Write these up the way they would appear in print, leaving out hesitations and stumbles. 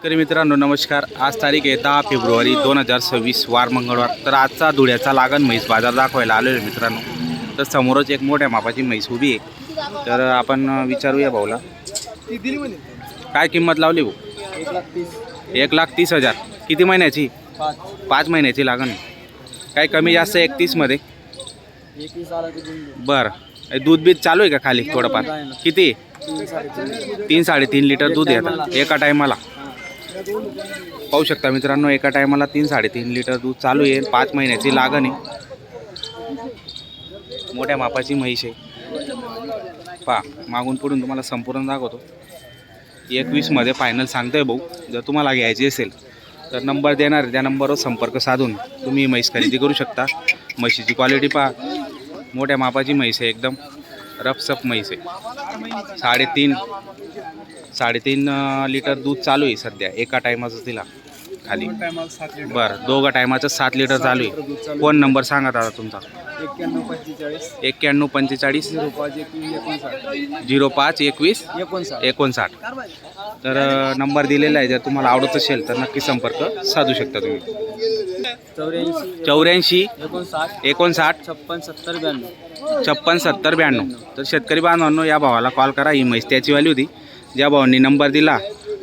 शेतकरी मित्रांनो नमस्कार। आज तारीख आहे 10 फेब्रुवारी 2026 वार मंगळवार। तर आजचा धुळ्याचा लागण म्हैस बाजार दाखवायला आलेलो आहे मित्रांनो। तर समोरच एक मोठ्या मापाची म्हैस उभी आहे। तर आपण विचारूया भाऊला काय किंमत लावली भाऊ? 1,30,000। किती महिन्याची? 5 महिन्याची लागण आहे। काय कमी जास्त 31 मध्ये? बरं, दूध बीज चालू आहे का खाली थोडंफार? किती? 3-3.5 लिटर दूध येतं एका टायमाला। पाहू शकता मित्रांनो, एका टायमाला 3-3.5 लिटर दूध चालू आहे। 5 महिन्याची लागण आहे। मोठ्या मापाची म्हैस आहे। पहा मागून पुढून तुम्हाला संपूर्ण दाखवतो। 21 मध्ये फायनल सांगतोय भाऊ। जर तुम्हाला घ्यायची असेल तर नंबर देणार, त्या नंबरवर संपर्क साधून तुम्ही म्हैस खरेदी करू शकता। म्हशीची क्वालिटी पहा, मोठ्या मापाची म्हैस आहे, एकदम रफसफ म्हैस आहे। 3.5 लिटर दूध चालू आहे सध्या एका टायमाचं तिला खाली। बरं, दोघं टायमाचं 7 लिटर चालू आहे। फोन नंबर सांगा दादा तुमचा? 9145 052159. तर नंबर दिलेला आहे। जर तुम्हाला आवडत असेल तर नक्की संपर्क साधू शकता तुम्ही। 84 59 56 70 92। तर शेतकरी बांधवांनो, या भावाला कॉल करा। ही म्हैस त्याची वाली होती। ज्या भावांनी नंबर दिला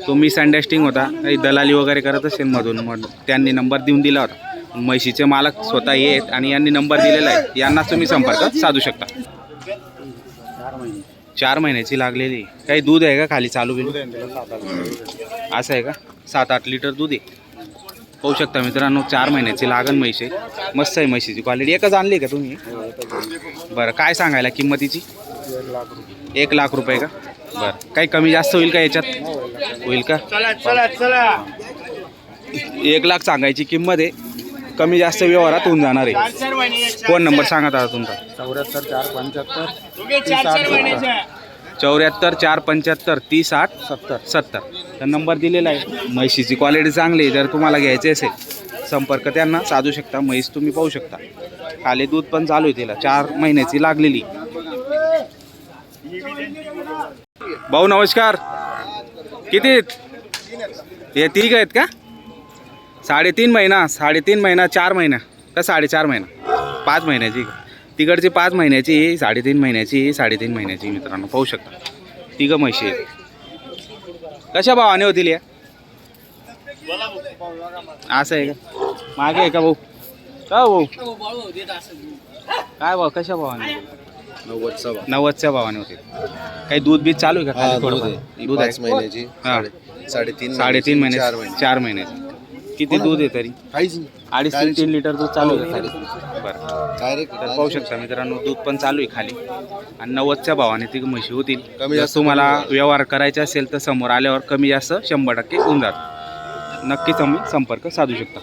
तो मिसअंडरस्टँडिंग होता, काही दलाली वगैरे करत असेल मधून त्यांनी नंबर देऊन दिला होता। म्हैशीचे मालक स्वतः येत आणि यांनी नंबर दिलेला आहे, यांनाच तुम्ही संपर्क साधू शकता। 4 महिन्याची लागलेली। काही दूध आहे का खाली चालू बिलू? असं आहे का? 7-8 लिटर दूध आहे। पाहू शकता मित्रांनो, 4 महिन्याची लागण म्हैस आहे। मस्त आहे म्हशीची क्वालिटी। एकच आणली का तुम्ही? बरं, काय सांगायला किंमतीची? 1 लाख रुपये का? बरं, काही कमी जास्त होईल का याच्यात? होईल का? 1 लाख सांगायची किंमत आहे, कमी जास्त व्यवहारात होऊन जाणार आहे। फोन नंबर सांगा दादा तुमचा? 74 475 30 8 70। तर नंबर दिलेला आहे। म्हैशीची क्वालिटी चांगली आहे। जर तुम्हाला घ्यायचे असेल संपर्क त्यांना साधू शकता। म्हैस तुम्ही पाहू शकता, खाली दूध पण चालू आहे तिला, 4 महिन्याची लागलेली। भाऊ नमस्कार। किती हे? 3 आहेत का? 3.5 महिना 4 महिना का 4.5 महिना? 5 महिन्याची का? तिकडची 5 महिन्याची, 3.5 महिन्याची, 3.5 महिन्याची। मित्रांनो पाहू शकता, तिघं म्हशी आहेत। कशा भावाने होतील या? असं आहे का? मागे आहे का भाऊ? का भाऊ काय भाव? कशा भावाने? 90च्या भावाने होते। काही दूध बीज चालू आहे का? दूध 5 महिन्याची, 3.5 महिने 4 महिन्याची। किती दूध आहे तरी? 2.5-3 लिटर दूध चालू आहे खाली। बरं, तर पाहू शकता मित्रांनो, दूध पण चालू आहे खाली आणि 90च्या भावाने ती म्हशी होतील। जर तुम्हाला व्यवहार करायचा असेल तर समोर आल्यावर कमी जास्त 100% होऊन जातं। नक्की तुम्ही संपर्क साधू शकता।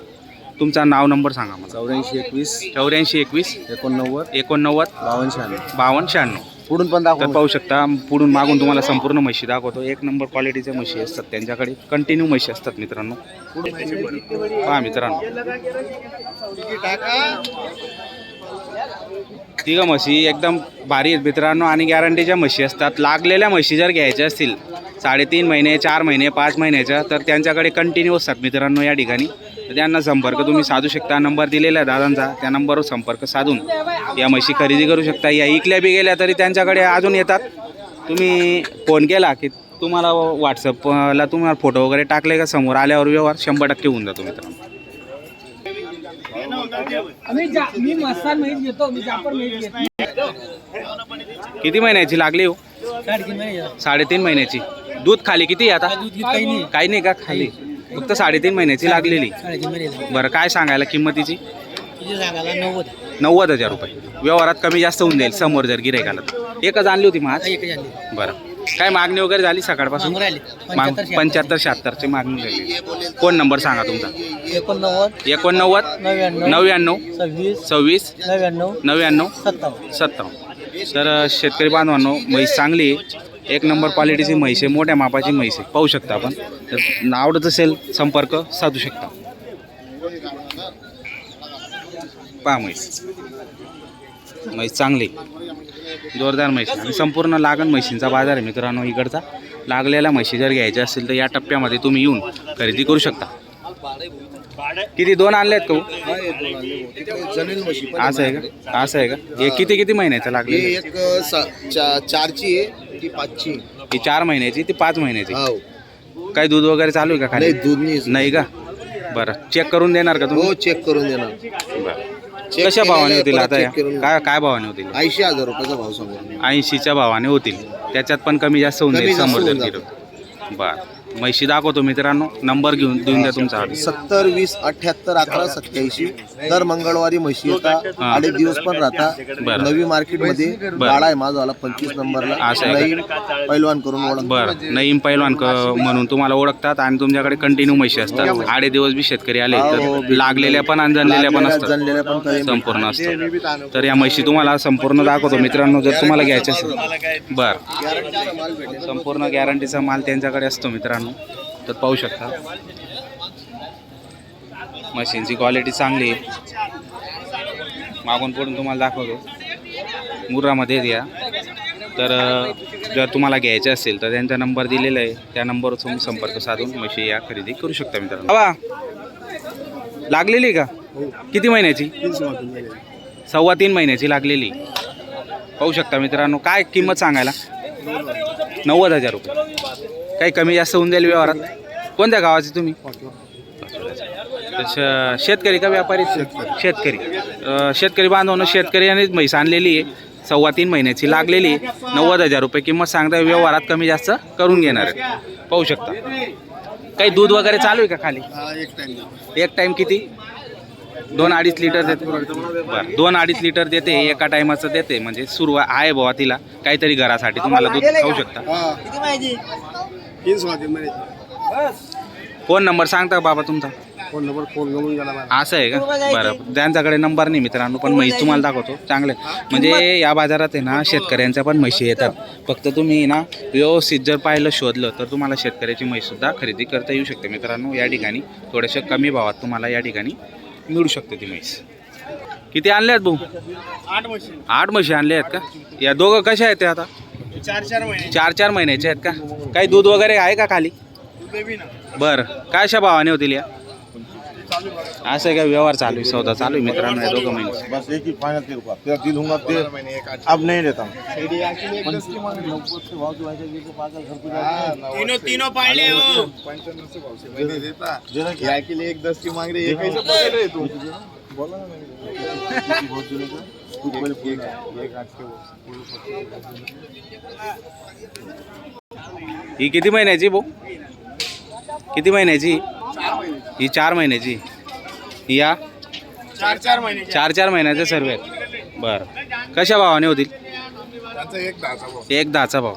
तुमचा नाव नंबर सांगा मला? 84 21 89 89 52 96। पुढून पण तर पाहू शकता, पुढून मागून तुम्हाला संपूर्ण म्हशी दाखवतो। 1 नंबर क्वालिटीच्या म्हशी असतात त्यांच्याकडे, कंटिन्यू म्हशी असतात मित्रांनो। पहा मित्रांनो, तिघं म्हशी एकदम भारी आहेत मित्रांनो आणि गॅरंटीच्या म्हशी असतात। लागलेल्या म्हशी जर घ्यायच्या असतील 3.5 महिने 4 महिने 5 महिन्याच्या, तर त्यांच्याकडे कंटिन्यू असतात मित्रांनो या ठिकाणी। तर त्यांना संपर्क तुम्ही साधू शकता। नंबर दिलेला आहे दादांचा, त्या नंबरवर संपर्क साधून या म्हशी खरेदी करू शकता। या इकल्या बी गेल्या तरी त्यांच्याकडे अजून येतात। तुम्ही फोन केला की तुम्हाला व्हॉट्सअपला तुम्हाला फोटो वगैरे टाकले का समोर आल्यावर व्यवहार 100% होऊन जातो मित्रांनो। किती महिन्याची लागली हो? 3.5 महिन्याची। दूध खाली किती आता? काही नाही का खाली? फक्त 3.5 महिन्याची लागलेली। बरं, काय सांगायला किंमतीची? 90,000 रुपये। व्यवहारात कमी जास्त होऊन जाईल समोर जर गिऱ्हाईकाला। एकच आणली होती माझ? बरं, काय मागणी वगैरे झाली सकाळपासून? 75-76ची मागणी झाली। फोन नंबर सांगा तुमचा? 89 99 26 99 57। तर शेतकरी बांधवांनो, म्हैस चांगली आहे, 1 नंबर क्वालिटीची म्हैस आहे, मोठ्या मापाची म्हैस आहे। पाहू शकता आपण। तर आवडत असेल संपर्क साधू शकता। पहा म्हैस चांगली जोरदार म्हैस आणि संपूर्ण लागण म्हशींचा बाजार आहे मित्रांनो इकडचा। लागलेल्या म्हशी जर घ्यायच्या असतील तर या टप्प्यामध्ये तुम्ही येऊन खरेदी करू शकता. किती 2 आणलेत का हो? जमीन म्हशी पण असं आहे का? असं आहे का? हे किती महिन्याचं लागले? ही एक 4ची आहे, ती 5ची. ही 4 महिन्याची, ती 5 महिन्याची. हो. काही दूध वगैरे चालू आहे का नाही, खाली? दूध नाही. नाही का? बरं, चेक करून देणार का तुम्ही? हो, चेक करून देणार. बरं. चेक कशा भावाने केलेलं होतील परत आता या? चेक करून काय भावाने होतील? 80,000 रुपयाचा भाव सांगू. 80च्या भावाने होतील. त्याच्यात पण कमी जास्त होऊन कमी जाईल जास्त समोर होऊन जर किलो. बरं, म्हशी दाखवतो मित्रांनो. नंबर देऊन द्या तुमचा. 70 20 78 11 87. दर मंगळवारी म्हशी येतात. हा. 8 दिवस पण राहता. बरं. नवी मार्केट मध्ये गाडा आहे माझावाला 25 नंबरला. असं आहे का? नवीन पैलवान करून ओळख. बरं, नईम पैलवान म्हणून तुम्हाला ओळखतात आणि तुमच्याकडे कंटिन्यू म्हशी असतात. 8 दिवस बी शेतकरी आले तर लागलेल्या पण आणि जनलेल्या पण असतात. जनलेल्या पण काही संपूर्ण असतात. तर या म्हशी तुम्हाला संपूर्ण दाखवतो मित्रांनो, जर तुम्हाला घ्यायचे असेल. बरं, संपूर्ण गॅरंटीचा माल त्यांच्याकडे असतो मित्रांनो. तर पाहू शकता मशीनची क्वालिटी चांगली आहे. मागून पुढून तुम्हाला दाखवतो. मुर्रामध्ये द्या. तर जर तुम्हाला घ्यायचे असेल तर त्यांचा नंबर दिलेला आहे. त्या नंबरवर तुम्ही संपर्क साधून म्हशी या खरेदी करू शकता मित्रांनो. बाबा लागलेली का? किती महिन्याची? 3.25 महिन्याची लागलेली. पाहू शकता मित्रांनो. काय किंमत सांगायला? 90,000 रुपये. काही कमी जास्त होऊन जाईल व्यवहारात. कोणत्या गावाचे तुम्ही? शेतकरी का व्यापारी? शेतकरी. शेतकरी बांधवनं शेतकरी आणि म्हैस आणलेली आहे. 3.25 महिन्याची लागलेली आहे. 90,000 रुपये किंमत सांगता. व्यवहारात कमी जास्त करून घेणार आहे. पाहू शकता. काही दूध वगैरे चालू आहे का खाली? एक टाइम किती? 2-2.5 लिटर देते. बरं, 2-2.5 लिटर देते. एका टायमाचं देते. म्हणजे सुरुवात आहे बाबा तिला. काहीतरी घरासाठी तुम्हाला दूध खाऊ शकता. फोन नंबर सांगता बाबा तुमचा? असं आहे का? बरं, त्यांच्याकडे नंबर नाही मित्रांनो, पण म्हैस तुम्हाला दाखवतो. चांगले म्हणजे या बाजारात आहे ना शेतकऱ्यांच्या पण म्हशी येतात. फक्त तुम्ही ना व्यवस्थित जर पाहिलं, शोधलं तर तुम्हाला शेतकऱ्याची म्हैससुद्धा खरेदी करता येऊ शकते मित्रांनो. या ठिकाणी थोड्याशा कमी भावात तुम्हाला या ठिकाणी मिळू शकते ती म्हैस. किती आणले आहेत भाऊ? 8 म्हशी आणले आहेत का? या दोघं कशा आहेत ते आता? 4-4 महिन्याचे आहेत का? काही दूध वगैरे आहे का खाली? बरं, काय अशा भावाने होतील या? असं आहे का? व्यवहार चालू आहे, सौदा चालू आहे मित्रांनो. या दोघं महिने बस एक ही फाइनल तेरे को तेरा दिल होगा दे, अब नहीं देता हूँ. तीनों पाले हो. या के लिए 1.10 की मांग रही है, कैसे पकड़ रहे तू? बोला ना मैंने बहुत दिनों का कुछ बोले एक आज के ही किती महिन्याची भाऊ? किती महिन्याची? ही 4 महिन्याची. या 4 महिने 4-4 महिन्याचे सर्व आहेत. बरं, कशा भावाने होतील? एक 10चा भाव.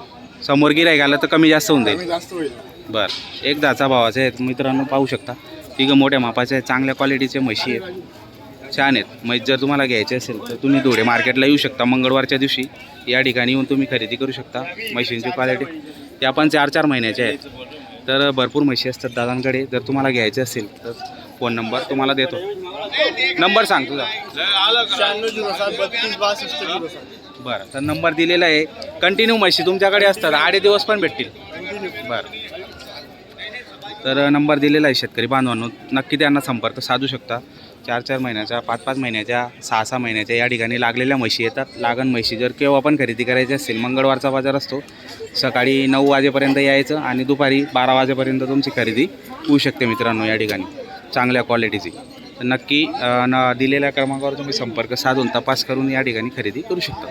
समोर गिराईक आला तर कमी जास्त होऊन जाईल. जास्त होईल. बरं, एक 10चा भावाचे आहेत मित्रांनो. पाहू शकता. तिघं मोठ्या मापाचे आहेत. चांगल्या क्वालिटीचे म्हशी आहेत. छान आहेत. म्हैस जर तुम्हाला घ्यायचे असेल तर तुम्ही धुळे मार्केटला येऊ शकता. मंगळवारच्या दिवशी या ठिकाणी येऊन तुम्ही खरेदी करू शकता. म्हशींची क्वालिटी त्या पण 4-4 महिन्याच्या आहेत. तर भरपूर म्हशी असतात दादांकडे. जर तुम्हाला घ्यायचे असेल तर फोन नंबर तुम्हाला देतो. नंबर सांग तुझा. 96 बरं, तर नंबर दिलेला आहे. कंटिन्यू म्हशी तुमच्याकडे असतात. 8 दिवस पण भेटतील. बरं, तर नंबर दिलेला आहे. शेतकरी बांधवांनो नक्की त्यांना संपर्क साधू शकता. 4-4 महिन्याच्या, 5-5 महिन्याच्या, 6-6 महिन्याच्या या ठिकाणी लागलेल्या म्हशी येतात. लागण म्हशी जर केव्हा पण खरेदी करायची असेल, मंगळवारचा बाजार असतो. सकाळी 9 वाजेपर्यंत यायचं आणि दुपारी 12 वाजेपर्यंत तुमची खरेदी होऊ शकते मित्रांनो. या ठिकाणी चांगल्या क्वालिटीची. तर नक्की दिलेल्या क्रमांकावर तुम्ही संपर्क साधून तपास करून या ठिकाणी खरेदी करू शकता.